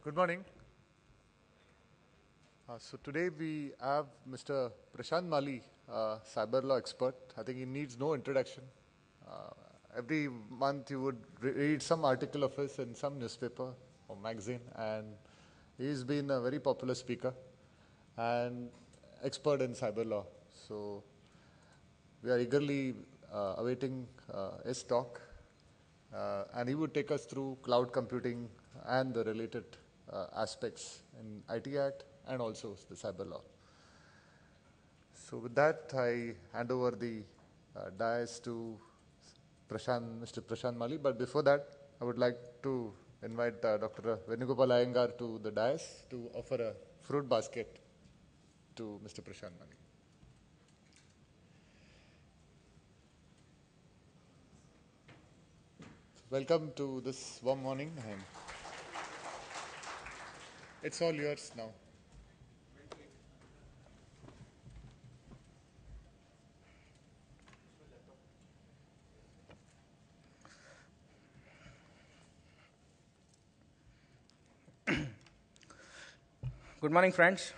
Good morning. So today we have Mr. Prashant Mali, cyber law expert. I think he needs no introduction. Every month you would read some article of his in some newspaper or magazine, and he's been a very popular speaker and expert in cyber law. So we are eagerly awaiting his talk, and he would take us through cloud computing and the related aspects in IT Act and also the cyber law. So with that, I hand over the dais to Mr. Prashant Mali. But before that, I would like to invite Dr. Venugopal Iyengar to the dais to offer a fruit basket to Mr. Prashant Mali. Welcome to this warm morning, and it's all yours now. Good morning, friends.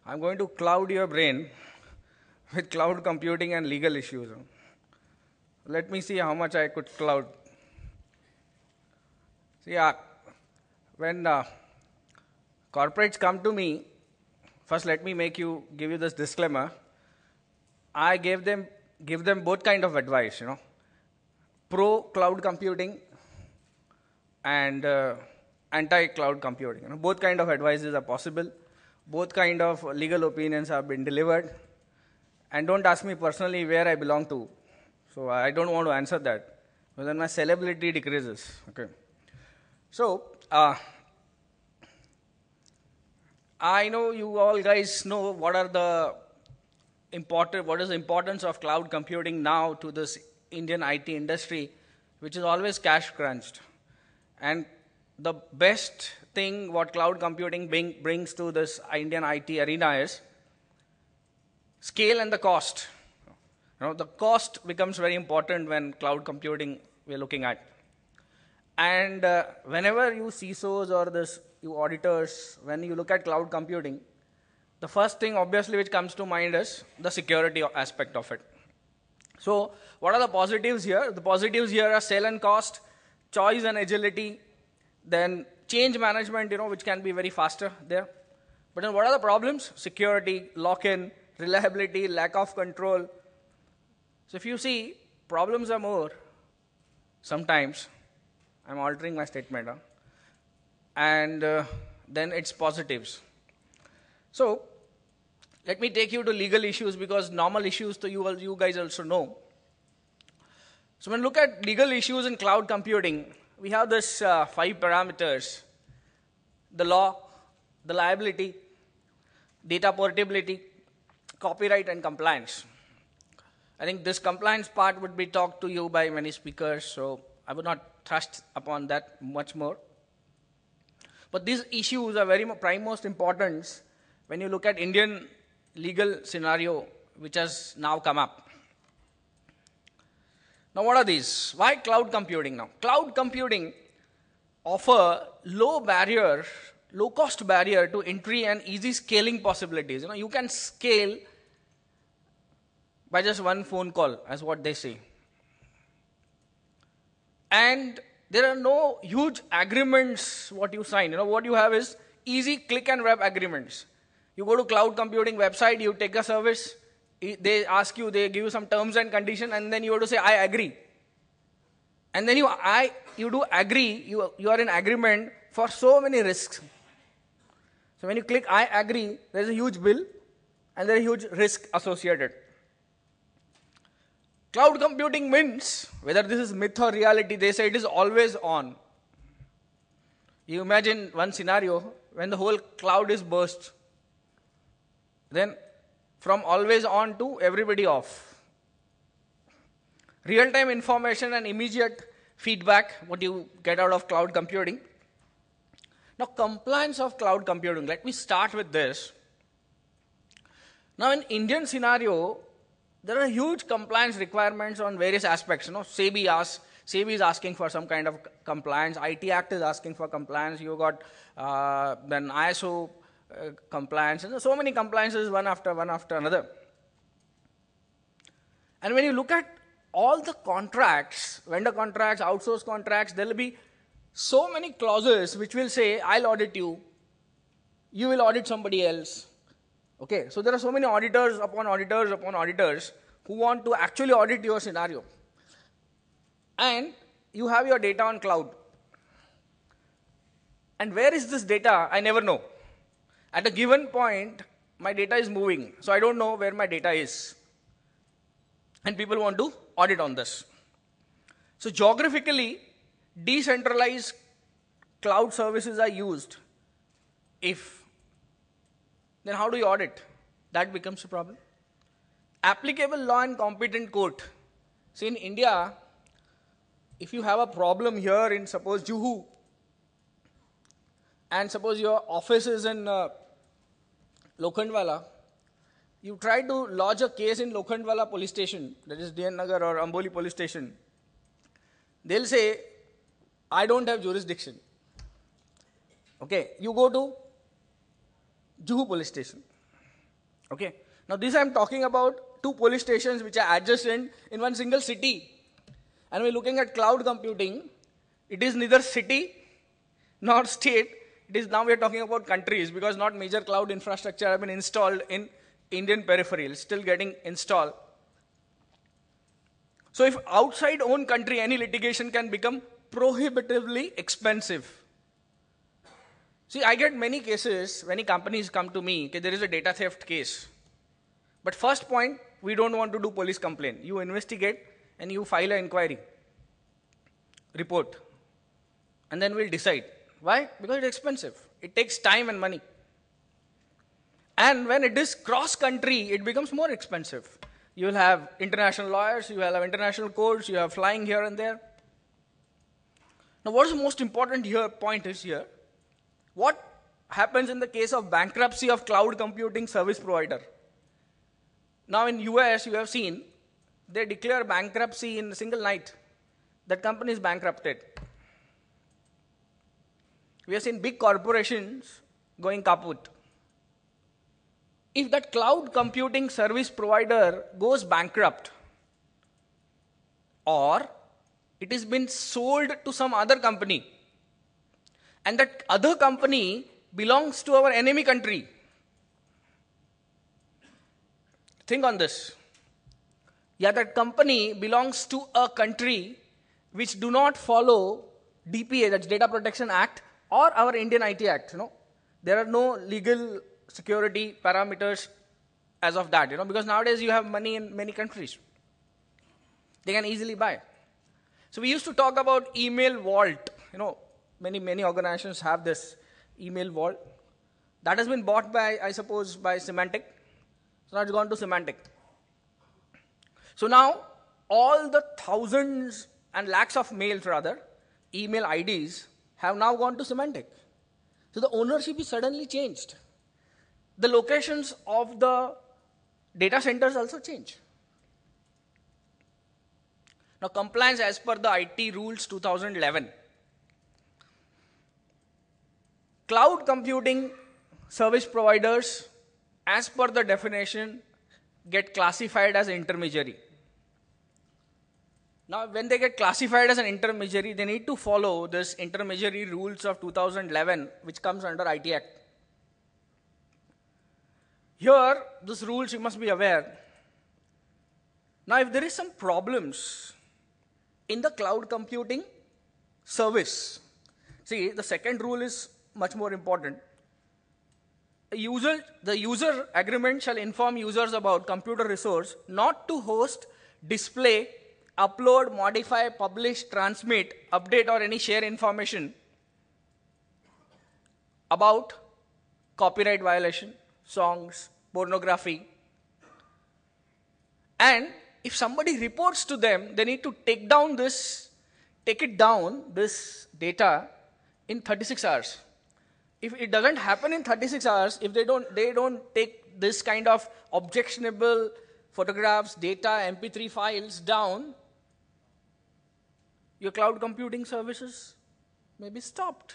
I'm going to cloud your brain with cloud computing and legal issues. Let me see how much I could cloud. See, when corporates come to me, first let me give you this disclaimer. I give them both kind of advice, pro cloud computing and anti-cloud computing. Both kind of advices are possible. Both kind of legal opinions have been delivered. And don't ask me personally where I belong to. So I don't want to answer that, because then my salability decreases. Okay. So I know you all guys know what is the importance of cloud computing now to this Indian IT industry, which is always cash crunched. And the best thing what cloud computing brings to this Indian IT arena is scale and the cost. The cost becomes very important when cloud computing we're looking at. And whenever you CISOs or you auditors, when you look at cloud computing, the first thing obviously which comes to mind is the security aspect of it. So what are the positives here? The positives here are sell and cost, choice and agility, then change management, which can be very faster there. But then what are the problems? Security, lock-in, reliability, lack of control. So if you see, problems are more sometimes. I'm altering my statement. And then it's positives. So let me take you to legal issues, because normal issues to you guys also know. So when you look at legal issues in cloud computing, we have this 5 parameters: the law, the liability, data portability, copyright, and compliance. I think this compliance part would be talked to you by many speakers, so I would not thrust upon that much more. But these issues are very prime most important when you look at Indian legal scenario which has now come up. Now what are these? Why cloud computing now? Cloud computing offer low cost barrier to entry and easy scaling possibilities. You can scale by just one phone call, as what they say. And there are no huge agreements what you sign. What you have is easy click and wrap agreements. You go to cloud computing website, you take a service, they give you some terms and conditions, and then you have to say, I agree. And then you do agree, you are in agreement for so many risks. So when you click I agree, there is a huge bill and there is a huge risk associated. Cloud computing means, whether this is myth or reality, they say it is always on. You imagine one scenario when the whole cloud is burst. Then from always on to everybody off. Real-time information and immediate feedback, what you get out of cloud computing. Now, compliance of cloud computing. Let me start with this. Now, in Indian scenario, there are huge compliance requirements on various aspects. SEBI asks, SEBI is asking for some kind of compliance. IT Act is asking for compliance. You got then ISO compliance. And so many compliances one after another. And when you look at all the contracts, vendor contracts, outsource contracts, there will be so many clauses which will say, I'll audit you, you will audit somebody else. Okay, so there are so many auditors upon auditors upon auditors who want to actually audit your scenario. And you have your data on cloud. And where is this data? I never know. At a given point, my data is moving, so I don't know where my data is. And people want to audit on this. So geographically, decentralized cloud services are used. Then how do you audit? That becomes a problem. Applicable law and competent court. See, in India, if you have a problem here in, suppose, Juhu, and suppose your office is in Lokhandwala, you try to lodge a case in Lokhandwala police station, that is DN Nagar or Amboli police station, they'll say, I don't have jurisdiction. Okay, you go to Juhu police station. Okay, now this I am talking about two police stations which are adjacent in one single city. And we're looking at cloud computing. It is neither city nor state. It is now we're talking about countries because not major cloud infrastructure have been installed in Indian peripheral, still getting installed. So if outside own country, any litigation can become prohibitively expensive. See, I get many cases, many companies come to me, okay, there is a data theft case. But first point, we don't want to do police complaint. You investigate and you file an inquiry report. And then we'll decide. Why? Because it's expensive. It takes time and money. And when it is cross-country, it becomes more expensive. You will have international lawyers, you will have international courts, you have flying here and there. Now, what is the most important point is here, what happens in the case of bankruptcy of cloud computing service provider? Now, in US, you have seen, they declare bankruptcy in a single night. That company is bankrupted. We have seen big corporations going kaput. If that cloud computing service provider goes bankrupt, or it has been sold to some other company, and that other company belongs to our enemy country. Think on this. Yeah, that company belongs to a country which do not follow DPA, that's Data Protection Act, or our Indian IT Act. There are no legal security parameters as of that, because nowadays you have money in many countries. They can easily buy. So we used to talk about email vault. Many organizations have this email vault. That has been bought by, I suppose, by Symantec. So now it's gone to Symantec. So now all the thousands and lakhs of mails, email IDs, have now gone to Symantec. So the ownership is suddenly changed. The locations of the data centers also change. Now, compliance as per the IT rules 2011. Cloud computing service providers, as per the definition, get classified as intermediary. Now, when they get classified as an intermediary, they need to follow this intermediary rules of 2011, which comes under IT Act. Here, these rules you must be aware. Now, if there is some problems in the cloud computing service, see, the second rule is much more important. The user agreement shall inform users about computer resource not to host, display, upload, modify, publish, transmit, update, or any share information about copyright violation, songs, pornography. And if somebody reports to them, they need to take it down, this data in 36 hours. If it doesn't happen in 36 hours, if they don't take this kind of objectionable photographs, data, MP3 files down, your cloud computing services may be stopped.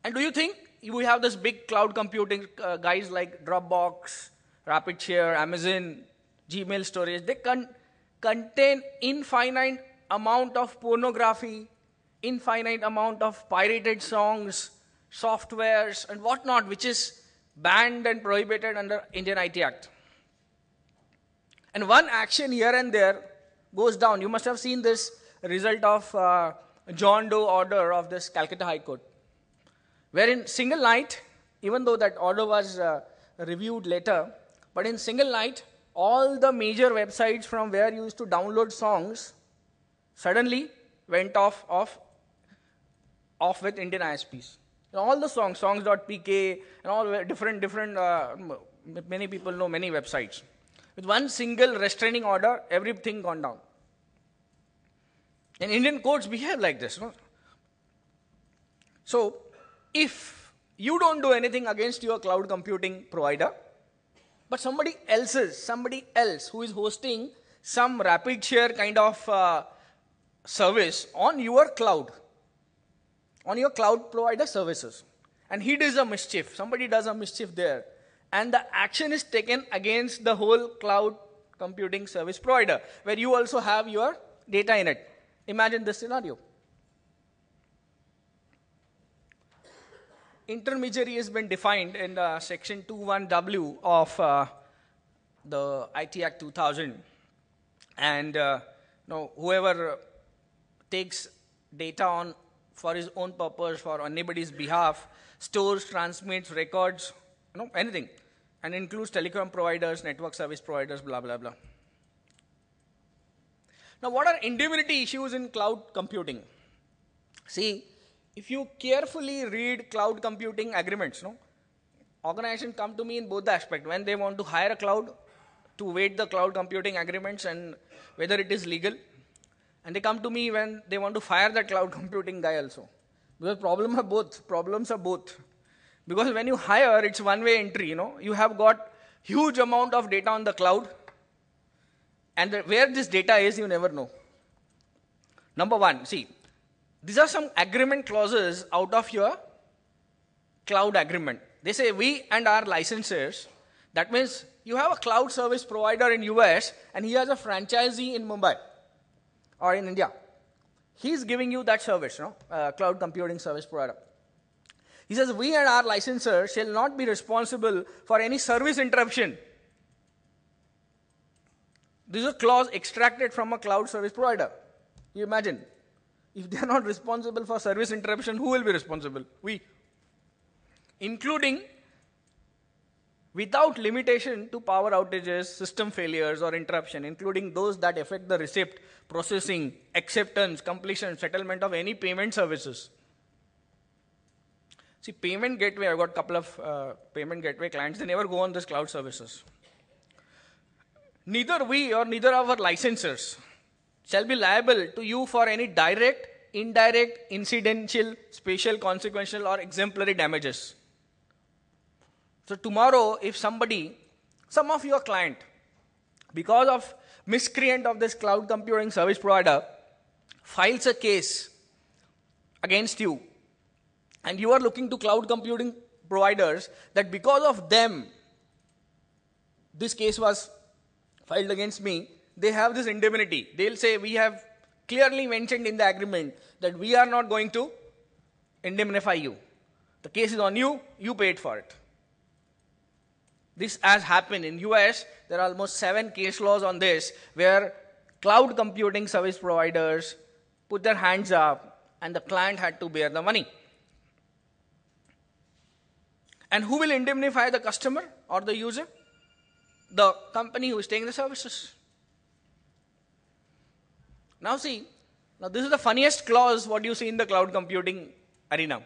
And do you think you have this big cloud computing guys like Dropbox, RapidShare, Amazon, Gmail storage, they contain infinite amount of pornography, infinite amount of pirated songs, softwares, and whatnot, which is banned and prohibited under Indian IT Act. And one action here and there goes down. You must have seen this result of John Doe order of this Calcutta High Court, where in single night, even though that order was reviewed later, but in single night, all the major websites from where you used to download songs suddenly went off with Indian ISPs. And all the songs.pk, and all different, many people know many websites. With one single restraining order, everything gone down. And Indian courts behave like this. No? So, if you don't do anything against your cloud computing provider, but somebody else who is hosting some RapidShare kind of service on your cloud provider services, and he does a mischief, somebody does a mischief there, and the action is taken against the whole cloud computing service provider, where you also have your data in it. Imagine this scenario. Intermediary has been defined in section 21W of the IT Act 2000, and whoever takes data on for his own purpose, for anybody's behalf, stores, transmits, records, anything, and includes telecom providers, network service providers, blah, blah, blah. Now, what are indemnity issues in cloud computing? See, if you carefully read cloud computing agreements, organizations come to me in both the aspects. When they want to hire a cloud, to weight the cloud computing agreements and whether it is legal. And they come to me when they want to fire the cloud computing guy also. Because problems are both. Because when you hire, it's one-way entry, You have got huge amount of data on the cloud. And where this data is, you never know. Number one, see, these are some agreement clauses out of your cloud agreement. They say, we and our licensors, that means you have a cloud service provider in US and he has a franchisee in Mumbai or in India. He's giving you that service, cloud computing service provider. He says, we and our licensor shall not be responsible for any service interruption. This is a clause extracted from a cloud service provider. You imagine, if they are not responsible for service interruption, who will be responsible? We. Including without limitation to power outages, system failures, or interruption, including those that affect the receipt, processing, acceptance, completion, settlement of any payment services. See, payment gateway, I've got a couple of payment gateway clients, they never go on this cloud services. Neither we or neither our licensors shall be liable to you for any direct, indirect, incidental, spatial, consequential, or exemplary damages. So tomorrow, if some of your client, because of miscreant of this cloud computing service provider, files a case against you, and you are looking to cloud computing providers that because of them, this case was filed against me, they have this indemnity. They'll say, we have clearly mentioned in the agreement that we are not going to indemnify you. The case is on you, you paid for it. This has happened in US. There are almost 7 case laws on this, where cloud computing service providers put their hands up and the client had to bear the money. And who will indemnify the customer or the user? The company who is taking the services. Now see, this is the funniest clause what you see in the cloud computing arena.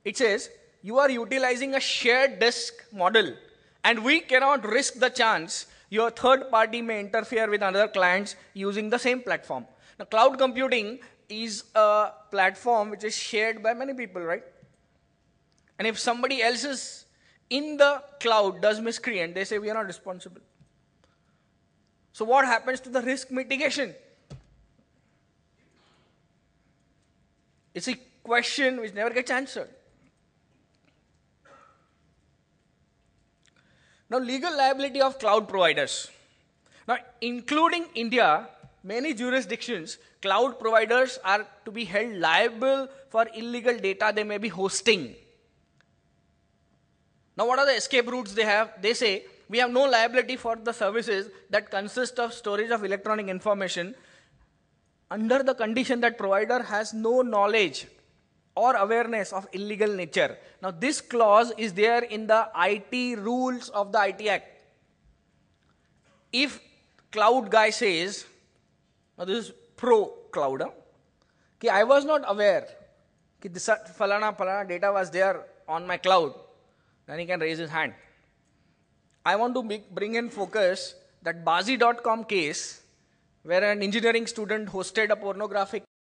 It says, you are utilizing a shared disk model and we cannot risk the chance your third party may interfere with another clients using the same platform. Now cloud computing is a platform which is shared by many people, right? And if somebody else is in the cloud does miscreant, they say we are not responsible. So what happens to the risk mitigation? It's a question which never gets answered. Now, legal liability of cloud providers. Now, including India, many jurisdictions, cloud providers are to be held liable for illegal data they may be hosting. Now, what are the escape routes they have? They say, we have no liability for the services that consist of storage of electronic information under the condition that provider has no knowledge or awareness of illegal nature. Now, this clause is there in the IT rules of the IT Act. If cloud guy says, now this is pro cloud, कि I was not aware कि this falana data was there on my cloud, then he can raise his hand. I want to bring in focus that Bazi.com case where an engineering student hosted a pornographic